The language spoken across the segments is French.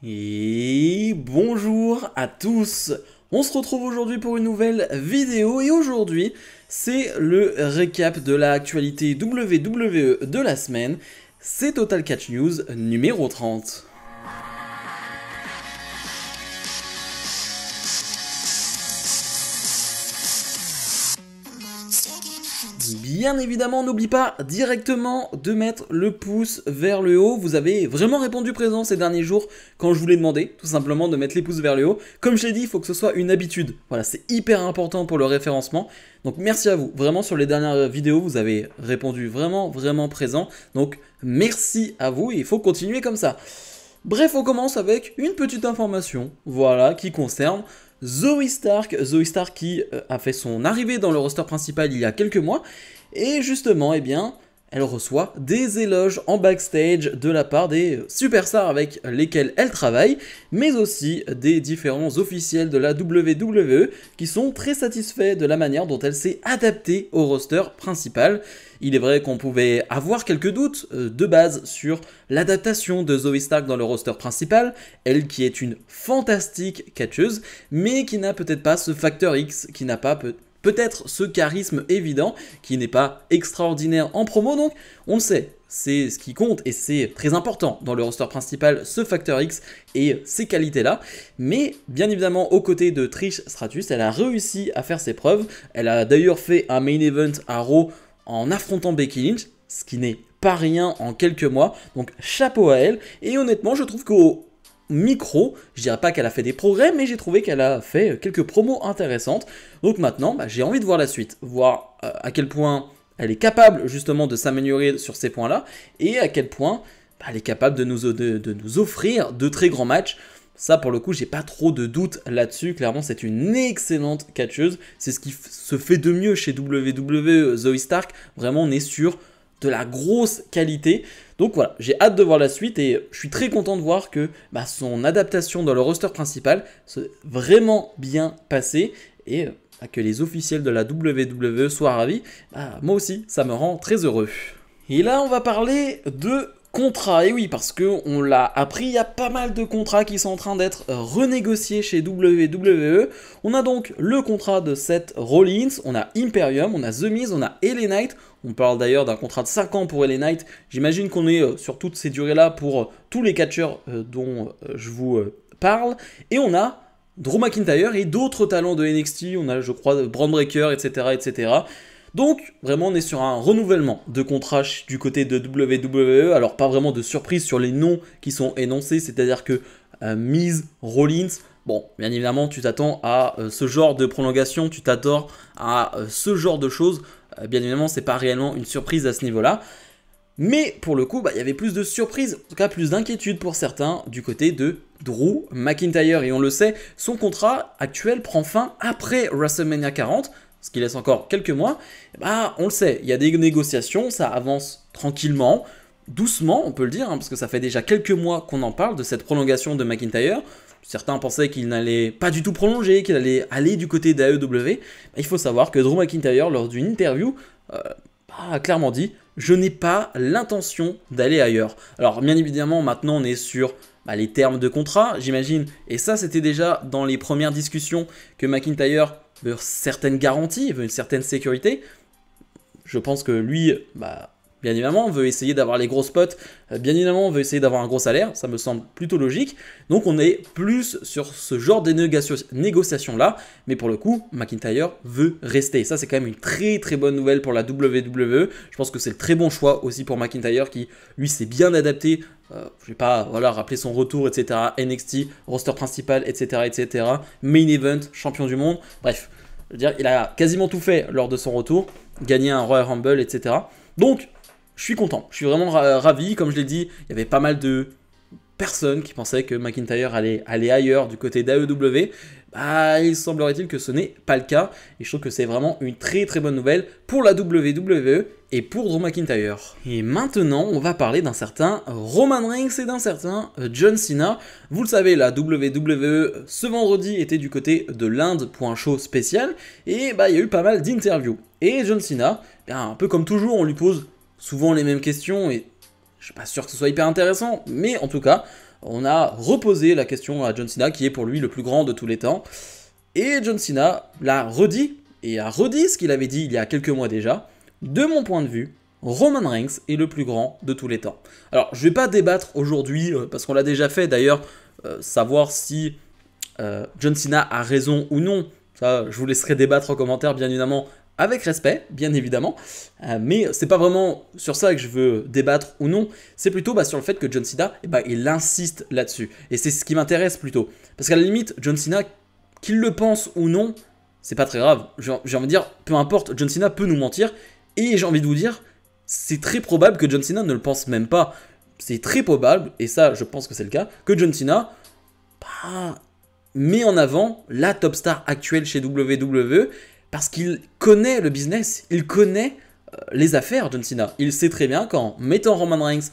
Et bonjour à tous. On se retrouve aujourd'hui pour une nouvelle vidéo et aujourd'hui c'est le récap de l'actualité WWE de la semaine. C'est Total Catch News numéro 30. Bien évidemment, n'oublie pas directement de mettre le pouce vers le haut. Vous avez vraiment répondu présent ces derniers jours quand je vous l'ai demandé, tout simplement de mettre les pouces vers le haut. Comme je l'ai dit, il faut que ce soit une habitude. Voilà, c'est hyper important pour le référencement. Donc merci à vous. Vraiment, sur les dernières vidéos, vous avez répondu vraiment présent. Donc merci à vous et il faut continuer comme ça. Bref, on commence avec une petite information, voilà, qui concerne Zoey Stark qui a fait son arrivée dans le roster principal il y a quelques mois, et justement, eh bien, elle reçoit des éloges en backstage de la part des superstars avec lesquels elle travaille, mais aussi des différents officiels de la WWE qui sont très satisfaits de la manière dont elle s'est adaptée au roster principal. Il est vrai qu'on pouvait avoir quelques doutes de base sur l'adaptation de Zoey Stark dans le roster principal, elle qui est une fantastique catcheuse, mais qui n'a peut-être pas ce facteur X, qui n'a pas peut-être ce charisme évident, qui n'est pas extraordinaire en promo, donc on le sait, c'est ce qui compte et c'est très important dans le roster principal, ce facteur X et ces qualités-là. Mais bien évidemment, aux côtés de Trish Stratus, elle a réussi à faire ses preuves. Elle a d'ailleurs fait un main event à Raw en affrontant Becky Lynch, ce qui n'est pas rien en quelques mois, donc chapeau à elle. Et honnêtement, je trouve qu'au micro, je dirais pas qu'elle a fait des progrès, mais j'ai trouvé qu'elle a fait quelques promos intéressantes. Donc maintenant, j'ai envie de voir la suite, voir à quel point elle est capable justement de s'améliorer sur ces points-là, et à quel point elle est capable de nous offrir de très grands matchs. Ça, pour le coup, j'ai pas trop de doutes là-dessus. Clairement, c'est une excellente catcheuse. C'est ce qui se fait de mieux chez WWE, Zoey Stark. Vraiment, on est sur de la grosse qualité. Donc voilà, j'ai hâte de voir la suite et je suis très content de voir que son adaptation dans le roster principal s'est vraiment bien passée et que les officiels de la WWE soient ravis. Moi aussi, ça me rend très heureux. Et là, on va parler de contrat. Et oui, parce qu'on l'a appris, il y a pas mal de contrats qui sont en train d'être renégociés chez WWE. On a donc le contrat de Seth Rollins, on a Imperium, on a The Miz, on a LA Knight. On parle d'ailleurs d'un contrat de 5 ans pour LA Knight. J'imagine qu'on est sur toutes ces durées-là pour tous les catcheurs dont je vous parle. Et on a Drew McIntyre et d'autres talents de NXT. On a, je crois, Braun Breaker, etc., etc. Donc, vraiment, on est sur un renouvellement de contrat du côté de WWE. Alors, pas vraiment de surprise sur les noms qui sont énoncés, c'est-à-dire que Miz, Rollins, bon, bien évidemment, tu t'attends à ce genre de prolongation, tu t'attends à ce genre de choses. Bien évidemment, c'est pas réellement une surprise à ce niveau-là. Mais pour le coup, il y avait plus de surprises, en tout cas plus d'inquiétude pour certains du côté de Drew McIntyre. Et on le sait, son contrat actuel prend fin après WrestleMania 40, ce qui laisse encore quelques mois. On le sait, il y a des négociations, ça avance tranquillement, doucement, on peut le dire, parce que ça fait déjà quelques mois qu'on en parle de cette prolongation de McIntyre. Certains pensaient qu'il n'allait pas du tout prolonger, qu'il allait aller du côté d'AEW. Il faut savoir que Drew McIntyre, lors d'une interview, a clairement dit « Je n'ai pas l'intention d'aller ailleurs ». Alors bien évidemment, maintenant on est sur les termes de contrat, j'imagine. Et ça, c'était déjà dans les premières discussions que McIntyre veut certaines garanties, veut une certaine sécurité. Je pense que lui, bien évidemment, veut essayer d'avoir les gros spots, bien évidemment, veut essayer d'avoir un gros salaire, ça me semble plutôt logique. Donc on est plus sur ce genre de négociations-là, mais pour le coup, McIntyre veut rester. Ça, c'est quand même une très très bonne nouvelle pour la WWE. Je pense que c'est le très bon choix aussi pour McIntyre qui, lui, s'est bien adapté. Je ne vais pas rappeler son retour, etc. NXT, roster principal, etc., etc. Main event, champion du monde. Bref, je veux dire, il a quasiment tout fait lors de son retour. Gagné un Royal Rumble, etc. Donc, je suis content, je suis vraiment ravi. Comme je l'ai dit, il y avait pas mal de personnes qui pensaient que McIntyre allait aller ailleurs du côté d'AEW. Il semblerait-il que ce n'est pas le cas. Et je trouve que c'est vraiment une très très bonne nouvelle pour la WWE et pour Drew McIntyre. Et maintenant, on va parler d'un certain Roman Reigns et d'un certain John Cena. Vous le savez, la WWE ce vendredi était du côté de l'Inde pour un show spécial. Et il y a eu pas mal d'interviews. Et John Cena, un peu comme toujours, on lui pose souvent les mêmes questions et je suis pas sûr que ce soit hyper intéressant, mais en tout cas, on a reposé la question à John Cena, qui est pour lui le plus grand de tous les temps. Et John Cena l'a redit, et a redit ce qu'il avait dit il y a quelques mois déjà. De mon point de vue, Roman Reigns est le plus grand de tous les temps. Alors, je ne vais pas débattre aujourd'hui, parce qu'on l'a déjà fait d'ailleurs, savoir si John Cena a raison ou non. Ça, je vous laisserai débattre en commentaire, bien évidemment, avec respect, bien évidemment. Mais c'est pas vraiment sur ça que je veux débattre ou non. C'est plutôt sur le fait que John Cena, il insiste là-dessus. Et c'est ce qui m'intéresse plutôt. Parce qu'à la limite, John Cena, qu'il le pense ou non, c'est pas très grave. J'ai envie de dire, peu importe, John Cena peut nous mentir. Et j'ai envie de vous dire, c'est très probable que John Cena ne le pense même pas. C'est très probable, et ça, je pense que c'est le cas, que John Cena met en avant la top star actuelle chez WWE parce qu'il connaît le business, il connaît les affaires, John Cena. Il sait très bien qu'en mettant Roman Reigns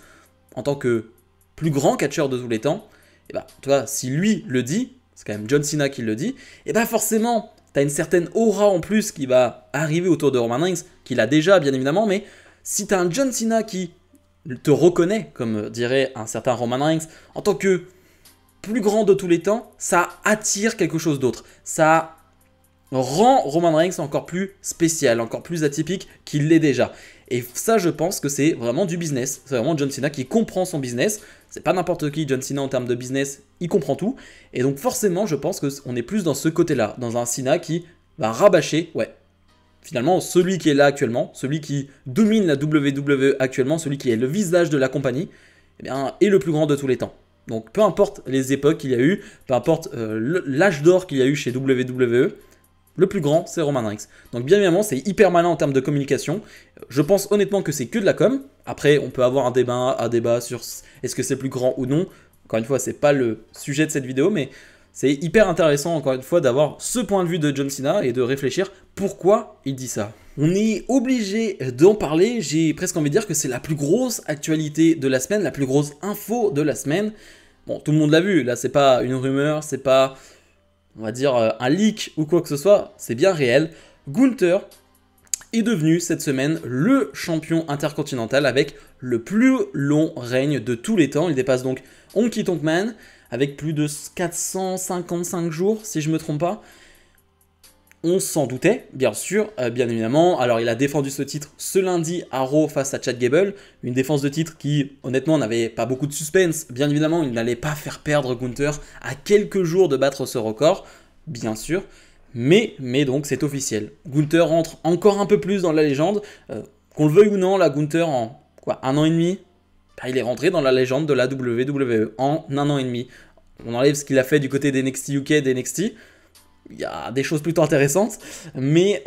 en tant que plus grand catcheur de tous les temps, tu vois, si lui le dit, c'est quand même John Cena qui le dit, forcément, tu as une certaine aura en plus qui va arriver autour de Roman Reigns, qu'il a déjà bien évidemment, mais si tu as un John Cena qui te reconnaît, comme dirait un certain Roman Reigns, en tant que plus grand de tous les temps, ça attire quelque chose d'autre. Ça rend Roman Reigns encore plus spécial, encore plus atypique qu'il l'est déjà. Et ça, je pense que c'est vraiment du business. C'est vraiment John Cena qui comprend son business. C'est pas n'importe qui, John Cena, en termes de business, il comprend tout. Et donc forcément, je pense qu'on est plus dans ce côté-là, dans un Cena qui va rabâcher, finalement, celui qui est là actuellement, celui qui domine la WWE actuellement, celui qui est le visage de la compagnie, est le plus grand de tous les temps. Donc peu importe les époques qu'il y a eu, peu importe l'âge d'or qu'il y a eu chez WWE, le plus grand, c'est Roman Reigns. Donc bien évidemment, c'est hyper malin en termes de communication. Je pense honnêtement que c'est que de la com. Après, on peut avoir un débat sur est-ce que c'est plus grand ou non. Encore une fois, c'est pas le sujet de cette vidéo, mais c'est hyper intéressant, encore une fois, d'avoir ce point de vue de John Cena et de réfléchir pourquoi il dit ça. On est obligé d'en parler, j'ai presque envie de dire que c'est la plus grosse actualité de la semaine, la plus grosse info de la semaine. Bon, tout le monde l'a vu, là c'est pas une rumeur, c'est pas, on va dire, un leak ou quoi que ce soit, c'est bien réel. Gunther est devenu cette semaine le champion intercontinental avec le plus long règne de tous les temps. Il dépasse donc Honky Tonk Man avec plus de 455 jours, si je ne me trompe pas. On s'en doutait, bien sûr, bien évidemment. Alors, il a défendu ce titre ce lundi à Raw face à Chad Gable. Une défense de titre qui, honnêtement, n'avait pas beaucoup de suspense. Bien évidemment, il n'allait pas faire perdre Gunther à quelques jours de battre ce record, bien sûr. Mais donc, c'est officiel. Gunther rentre encore un peu plus dans la légende. Qu'on le veuille ou non, là, Gunther, en un an et demi, il est rentré dans la légende de la WWE en un an et demi. On enlève ce qu'il a fait du côté d'NXT UK et d'NXT. Il y a des choses plutôt intéressantes, mais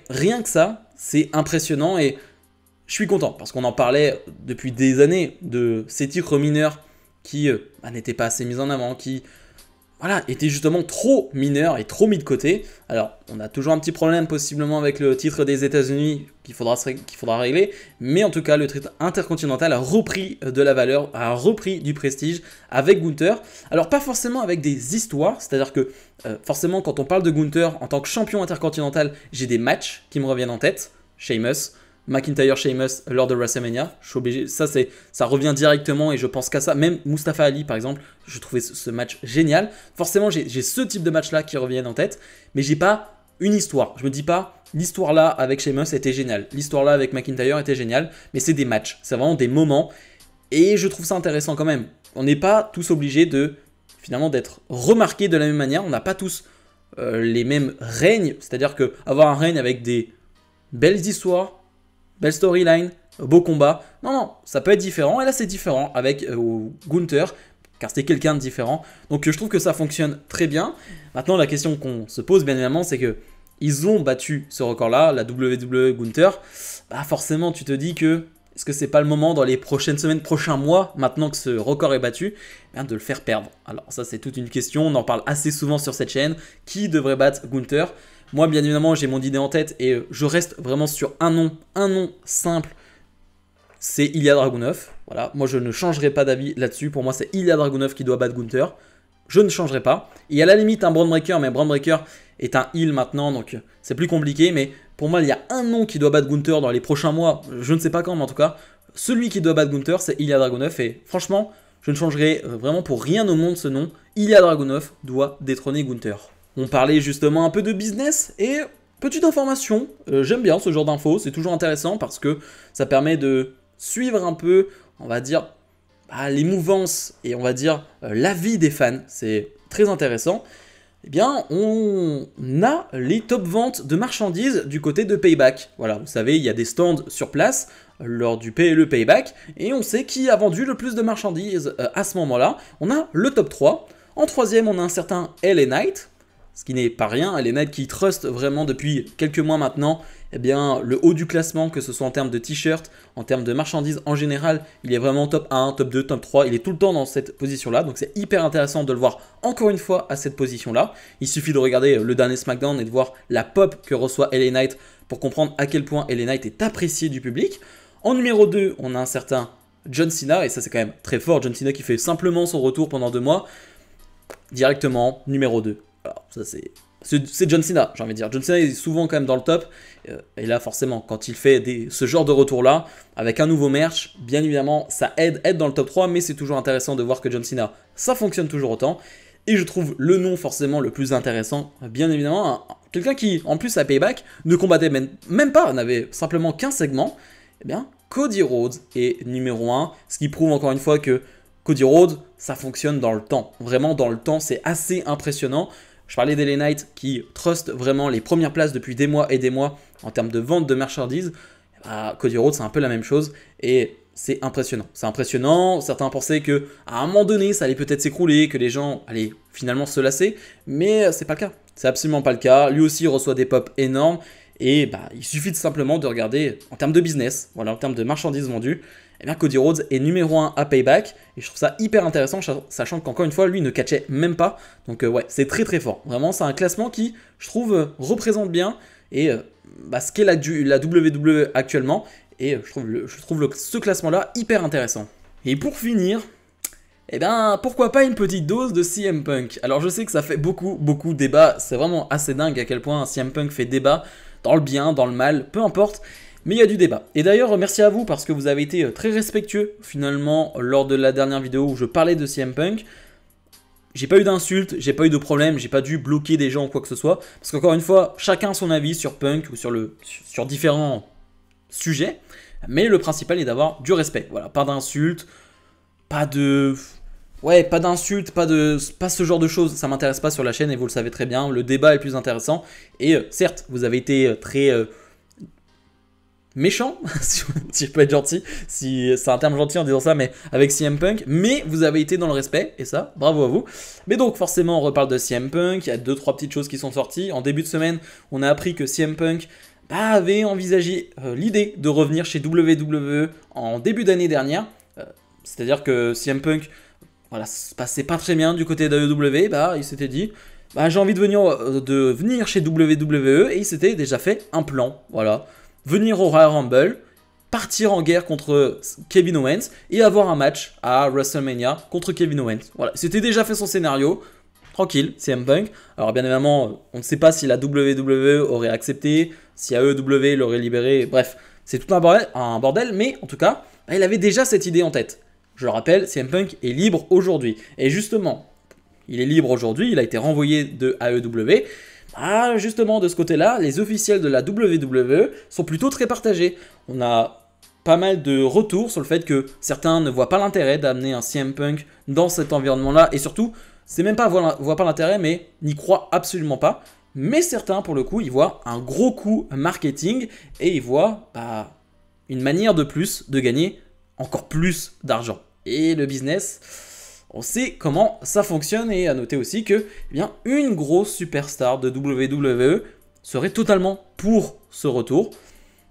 rien que ça, c'est impressionnant et je suis content parce qu'on en parlait depuis des années de ces titres mineurs qui n'étaient pas assez mis en avant, qui étaient justement trop mineurs et trop mis de côté. Alors, on a toujours un petit problème possiblement avec le titre des États-Unis qu'il faudra régler, mais en tout cas, le titre intercontinental a repris de la valeur, a repris du prestige avec Gunther. Alors, pas forcément avec des histoires, c'est-à-dire que forcément, quand on parle de Gunther en tant que champion intercontinental, j'ai des matchs qui me reviennent en tête. Sheamus, McIntyre, Sheamus lors de WrestleMania, je suis obligé, ça revient directement et je pense qu'à ça. Même Mustafa Ali par exemple, je trouvais ce match génial. Forcément, j'ai ce type de match là qui reviennent en tête, mais j'ai pas une histoire. Je me dis pas l'histoire là avec Sheamus était géniale, l'histoire là avec McIntyre était géniale, mais c'est des matchs, c'est vraiment des moments et je trouve ça intéressant quand même. On n'est pas tous obligés de finalement d'être remarqués de la même manière. On n'a pas tous les mêmes règnes, c'est-à-dire que avoir un règne avec des belles histoires, belle storyline, beau combat. Non, ça peut être différent. Et là, c'est différent avec Gunther, car c'était quelqu'un de différent. Donc, je trouve que ça fonctionne très bien. Maintenant, la question qu'on se pose, bien évidemment, c'est que ils ont battu ce record-là, la WWE Gunther. Forcément, tu te dis que est-ce que c'est pas le moment dans les prochaines semaines, prochains mois, maintenant que ce record est battu, de le faire perdre? Alors, ça, c'est toute une question. On en parle assez souvent sur cette chaîne. Qui devrait battre Gunther? Moi, bien évidemment, j'ai mon idée en tête et je reste vraiment sur un nom simple, c'est Ilya Dragunov. Voilà, moi je ne changerai pas d'avis là-dessus. Pour moi, c'est Ilya Dragunov qui doit battre Gunther. Je ne changerai pas. Et à la limite, un Braun Breaker, mais Braun Breaker est un heel maintenant, donc c'est plus compliqué. Mais pour moi, il y a un nom qui doit battre Gunther dans les prochains mois. Je ne sais pas quand, mais en tout cas, celui qui doit battre Gunther, c'est Ilya Dragunov. Et franchement, Je ne changerai vraiment pour rien au monde ce nom. Ilya Dragunov doit détrôner Gunther. On parlait justement un peu de business et petite information. J'aime bien ce genre d'infos, c'est toujours intéressant parce que ça permet de suivre un peu, on va dire, les mouvances et on va dire l'avis des fans. C'est très intéressant. Eh bien, on a les top ventes de marchandises du côté de Payback. Voilà, vous savez, il y a des stands sur place lors du PLE Payback, et on sait qui a vendu le plus de marchandises à ce moment-là. On a le top 3. En troisième, on a un certain LA Knight, ce qui n'est pas rien. LA Knight qui trust vraiment depuis quelques mois maintenant, eh bien, le haut du classement, que ce soit en termes de t-shirts, en termes de marchandises en général, il est vraiment top 1, top 2, top 3, il est tout le temps dans cette position-là, donc c'est hyper intéressant de le voir encore une fois à cette position-là. Il suffit de regarder le dernier SmackDown et de voir la pop que reçoit LA Knight pour comprendre à quel point LA Knight est apprécié du public. En numéro 2, on a un certain John Cena, et ça c'est quand même très fort, John Cena qui fait simplement son retour pendant 2 mois, directement numéro 2. Alors ça c'est John Cena, j'ai envie de dire. John Cena est souvent quand même dans le top. Et là, forcément, quand il fait ce genre de retour-là, avec un nouveau merch, bien évidemment, ça aide à être dans le top 3. Mais c'est toujours intéressant de voir que John Cena, ça fonctionne toujours autant. Et je trouve le nom forcément le plus intéressant, bien évidemment. Quelqu'un qui, en plus, à Payback, ne combattait même pas, n'avait simplement qu'un segment. Eh bien, Cody Rhodes est numéro 1. Ce qui prouve encore une fois que Cody Rhodes, ça fonctionne dans le temps. Vraiment, dans le temps, c'est assez impressionnant. Je parlais d'LA Knight qui trust vraiment les premières places depuis des mois et des mois en termes de vente de marchandises. Cody Rhodes, c'est un peu la même chose et c'est impressionnant. C'est impressionnant. Certains pensaient qu'à un moment donné, ça allait peut-être s'écrouler, que les gens allaient finalement se lasser, mais c'est pas le cas. C'est absolument pas le cas. Lui aussi reçoit des pops énormes et il suffit de simplement de regarder en termes de business, voilà, en termes de marchandises vendues. Eh bien, Cody Rhodes est numéro 1 à Payback et je trouve ça hyper intéressant, sachant qu'encore une fois, lui ne catchait même pas. Donc ouais, c'est très très fort. Vraiment, c'est un classement qui, je trouve, représente bien et ce qu'est la WWE actuellement. Et je trouve ce classement-là hyper intéressant. Et pour finir, eh bien, pourquoi pas une petite dose de CM Punk. Alors je sais que ça fait beaucoup débat, c'est vraiment assez dingue à quel point CM Punk fait débat, dans le bien, dans le mal, peu importe. Mais il y a du débat. Et d'ailleurs, merci à vous parce que vous avez été très respectueux finalement lors de la dernière vidéo où je parlais de CM Punk. J'ai pas eu d'insultes, j'ai pas eu de problème, j'ai pas dû bloquer des gens ou quoi que ce soit. Parce qu'encore une fois, chacun son avis sur Punk ou sur différents sujets. Mais le principal est d'avoir du respect. Voilà, pas d'insultes, pas de... Ouais, pas d'insultes, pas ce genre de choses. Ça m'intéresse pas sur la chaîne et vous le savez très bien. Le débat est le plus intéressant. Et certes, vous avez été très... méchant, si je peux être gentil, si c'est un terme gentil en disant ça, mais avec CM Punk, mais vous avez été dans le respect, et ça, bravo à vous. Mais donc forcément, on reparle de CM Punk, il y a 2-3 petites choses qui sont sorties. En début de semaine, on a appris que CM Punk avait envisagé l'idée de revenir chez WWE en début d'année dernière. C'est-à-dire que CM Punk, voilà, ça se passait pas très bien du côté de WWE, il s'était dit... j'ai envie de venir chez WWE, et il s'était déjà fait un plan, voilà. Venir au Royal Rumble, partir en guerre contre Kevin Owens et avoir un match à WrestleMania contre Kevin Owens. Voilà, c'était déjà fait son scénario, tranquille, CM Punk. Alors bien évidemment, on ne sait pas si la WWE aurait accepté, si AEW l'aurait libéré, bref, c'est tout un bordel, mais en tout cas, il avait déjà cette idée en tête. Je le rappelle, CM Punk est libre aujourd'hui. Et justement, il est libre aujourd'hui, il a été renvoyé de AEW. Justement, de ce côté-là, les officiels de la WWE sont plutôt très partagés. On a pas mal de retours sur le fait que certains ne voient pas l'intérêt d'amener un CM Punk dans cet environnement-là. Et surtout, c'est même pas voient pas l'intérêt, mais n'y croient absolument pas. Mais certains, pour le coup, ils voient un gros coup marketing et ils voient une manière de plus de gagner encore plus d'argent. Et le business... on sait comment ça fonctionne et à noter aussi que une grosse superstar de WWE serait totalement pour ce retour.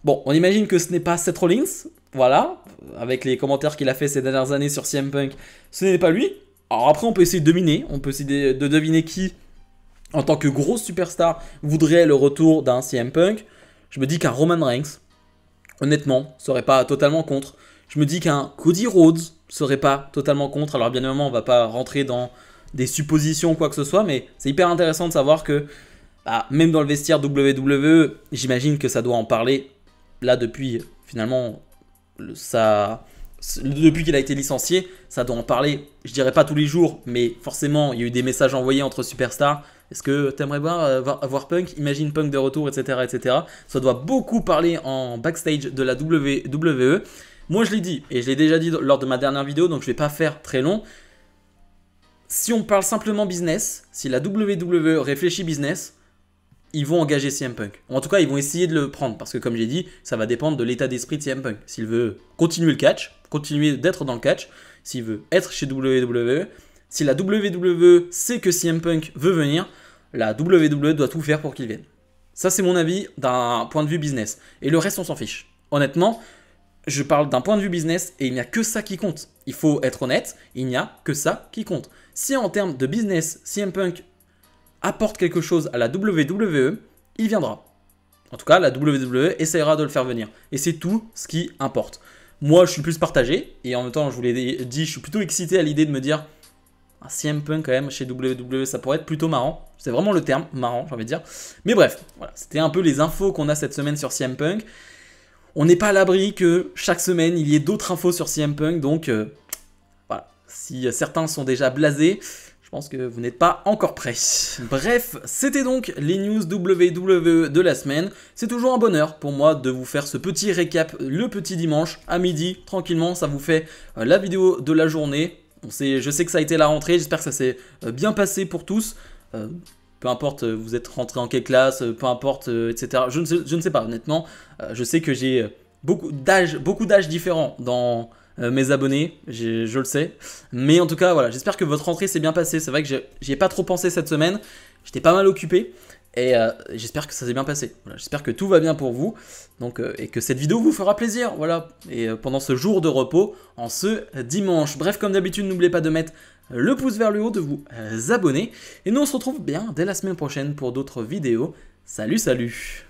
Bon, on imagine que ce n'est pas Seth Rollins, voilà, avec les commentaires qu'il a fait ces dernières années sur CM Punk, ce n'est pas lui. Alors après, on peut essayer de deviner, de deviner qui, en tant que grosse superstar, voudrait le retour d'un CM Punk. Je me dis qu'un Roman Reigns, honnêtement, serait pas totalement contre. Je me dis qu'un Cody Rhodes serait pas totalement contre. Alors bien évidemment, on va pas rentrer dans des suppositions ou quoi que ce soit, mais c'est hyper intéressant de savoir que même dans le vestiaire WWE, j'imagine que ça doit en parler là depuis finalement depuis qu'il a été licencié, ça doit en parler, je dirais pas tous les jours, mais forcément, il y a eu des messages envoyés entre superstars. Est-ce que t'aimerais voir Punk, imagine Punk de retour, etc., etc. Ça doit beaucoup parler en backstage de la WWE. Moi, je l'ai dit, et je l'ai déjà dit lors de ma dernière vidéo, donc je vais pas faire très long. Si on parle simplement business, si la WWE réfléchit business, ils vont engager CM Punk. Ou en tout cas, ils vont essayer de le prendre. Parce que comme j'ai dit, ça va dépendre de l'état d'esprit de CM Punk. S'il veut continuer le catch, continuer d'être dans le catch, s'il veut être chez WWE, si la WWE sait que CM Punk veut venir, la WWE doit tout faire pour qu'il vienne. Ça, c'est mon avis d'un point de vue business. Et le reste, on s'en fiche. Honnêtement, je parle d'un point de vue business et il n'y a que ça qui compte. Il faut être honnête, il n'y a que ça qui compte. Si en termes de business, CM Punk apporte quelque chose à la WWE, il viendra. En tout cas, la WWE essaiera de le faire venir. Et c'est tout ce qui importe. Moi, je suis plus partagé. Et en même temps, je vous l'ai dit, je suis plutôt excité à l'idée de me dire un CM Punk quand même chez WWE, ça pourrait être plutôt marrant. C'est vraiment le terme, marrant, j'ai envie de dire. Mais bref, voilà, c'était un peu les infos qu'on a cette semaine sur CM Punk. On n'est pas à l'abri que chaque semaine, il y ait d'autres infos sur CM Punk. Donc, voilà, si certains sont déjà blasés, je pense que vous n'êtes pas encore prêts. Bref, c'était donc les news WWE de la semaine. C'est toujours un bonheur pour moi de vous faire ce petit récap le petit dimanche à midi, tranquillement. Ça vous fait la vidéo de la journée. Je sais que ça a été la rentrée, j'espère que ça s'est bien passé pour tous. Peu importe, vous êtes rentré en quelle classe, peu importe, etc. Je ne sais pas, honnêtement. Je sais que j'ai beaucoup d'âges différents dans mes abonnés, je le sais. Mais en tout cas, voilà, j'espère que votre rentrée s'est bien passée. C'est vrai que j'y ai pas trop pensé cette semaine. J'étais pas mal occupé. Et j'espère que ça s'est bien passé. Voilà, j'espère que tout va bien pour vous. Donc, et que cette vidéo vous fera plaisir. Voilà. Et pendant ce jour de repos, en ce dimanche. Bref, comme d'habitude, n'oubliez pas de mettre le pouce vers le haut, de vous abonner. Et nous, on se retrouve bien dès la semaine prochaine pour d'autres vidéos. Salut, salut!